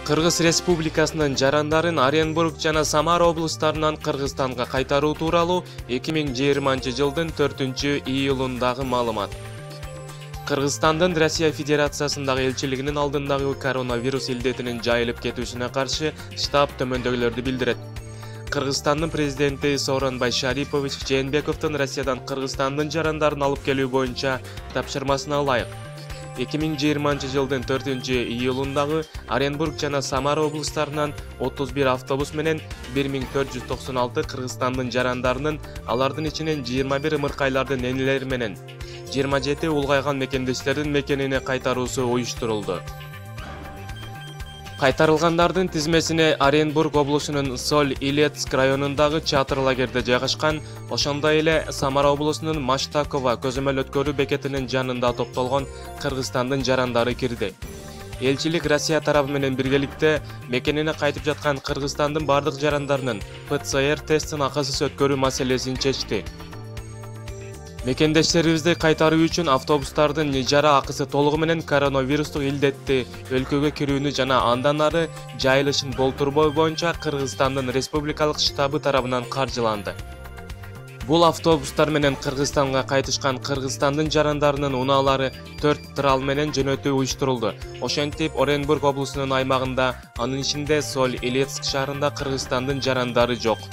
Кыргыз Республикасынын жарандарын Оренбург жана Самара облустарынан Кыргызстанга кайтаруу тууралуу 2020 жылдын 4-июлундагы маалымат. Кыргызстандын Россия Федерациясындагы элчилигинин алдындагы коронавирус илдетинин жайылып кетүүсүнө каршы штаб төмөндөгүлөрдү билдирет. Кыргызстандын президенти Сооронбай Шарипович Жээнбековдун Россиядан Кыргызстандын жарандарын алып келүү боюнча тапшырмасына ылайык 2020 жылдын 4-июлундагы Оренбург жана Самара облустарынан 31 автобус менен 1496 Кыргызстандын жарандарынын, алардын ичинен 21 ымыркайлардын энелери менен 27 улгайган мекендештердин мекенине кайтаруусу уюштурулду. Кайтарылгандардын тизмесине Оренбург облусунун Соль-Илецк районундагы чатыр лагерде жайгашкан, ошондой эле Самара облусунун Маштакова көзөмөл өткөрүү бекетинин жанында топтолгон Кыргызстандын жарандары кирди. Элчилик Россия тарабы менен биргеликте мекенине кайтып жаткан Кыргызстандын бардык жарандарынын ПЦР тестин акысыз өткөрүү маселесин чечти. Мекендештерибизди кайтаруу үчүн автобустардын ижара акысы толугу менен коронавирустук илдетти өлкөгө кирүүнү жана андан ары жайылышын болтурбоо боюнча Кыргызстандын республикалык штабы тарабынан каржыланды. Бул автобустар менен Кыргызстанга кайтышкан Кыргызстандын жарандарынын унаалары 4 трал менен жөнөтүү уюштурулду. Ошентип Оренбург облусунун аймагында, анын ичинде Соль-Илецк шаарында Кыргызстандын жарандары жок.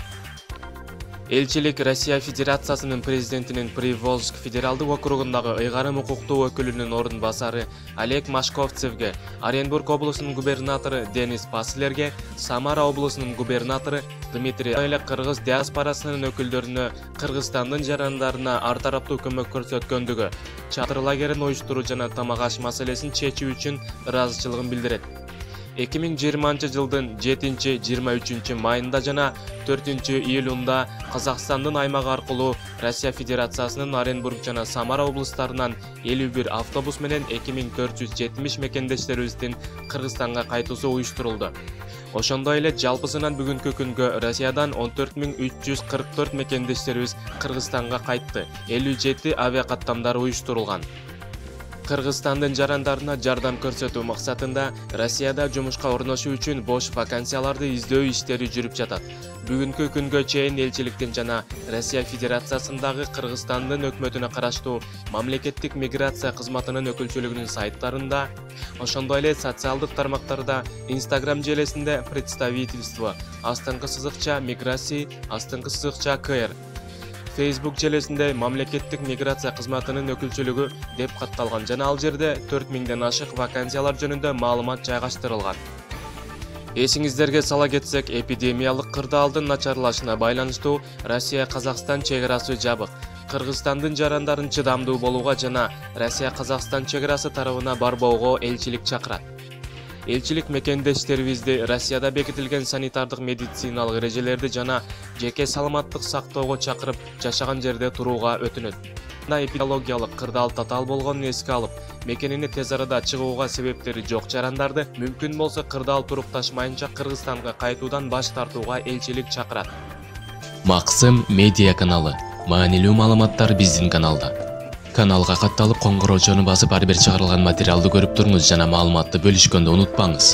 Элчилик Россия Федерациясынын президентинин Приволжск федералдык округундагы ыйгарым укуктуу өкүлүнүн орун басары Олег Машковцевге, Оренбург облусунун губернатору Денис Паслерге, Самара облусунун губернатору Дмитрий эле кыргыз диаспорасынын өкүлдөрүнө Кыргызстандын жарандарына ар тараптуу көмөк көрсөткөндүгү, чатыр лагерин уюштуруу жана тамак аш маселесин чечүү үчүн ыраазычылыгын билдирет. 2020 жылдын 7-23 майында жана 4-июлунда Казакстандын аймагы аркылуу Россия Федерациясынын Оренбург жана Самара облустарынан 51 автобус менен 2470 мекендештерибиздин Кыргызстанга кайтуусу уюштурулду. Ошондой эле жалпысынан бүгүнкү күнгө Россиядан 14344 мекендештерибиз Кыргызстанга кайтты. 57 авиакаттамдар уюштурулган. Кыргызстандын жарандарына жардам көрсөтүү максатында Россияда жумушка орношуу үчүн бош вакансияларды издөө иштери жүрүп жатат. Бүгүнкү күнгө чейин элчиликтин жана Россия Федерациясындагы Кыргызстандын өкмөтүнө караштуу мамлекеттик миграция кызматынын өкүлчүлүгүнүн сайттарында, ошондой эле социалдык тармактарда, Instagram желесинде представительство астыңкы миграции астыңкы Facebook желесинде мамлекеттик миграция кызматынын өкүлчүлүгү деп катталган жана ал жерде 4000ден ашык вакансиялар жөнүндө маалымат жайгаштырылган. Эсиңиздерге сала кетсек, эпидемиялык кырдаалдын начарлашына байланыштуу Россия-Казакстан чек арасы жабык. Кыргызстандын жарандарын чыдамдуу болууга жана Россия-Казакстан чек арасы тарабына барбоого элчилик чакырат. Элчилик мекендештерибизди Россияда бекитилген санитардык медициналык эрежелерди жана жеке саламаттык сактоого чакырып, жашаган жерде турууга өтүнөт. Эпидемиологиялык кырдаал татаал болгонун эске алып, мекенине тез арада чыгууга себептери жок жарандарды мүмкүн болсо кырдаал турукташмайынча Кыргызстанга кайтуудан баш тартууга элчилик чакырат. Максым медиа каналы. Маанилүү маалыматтар биздин каналда. Каналга катталып, коңгуроочону басып, ар бир чыгарылган материалды көрүп туруңуз жана маалыматты бөлүшкөндү унутпаңыз.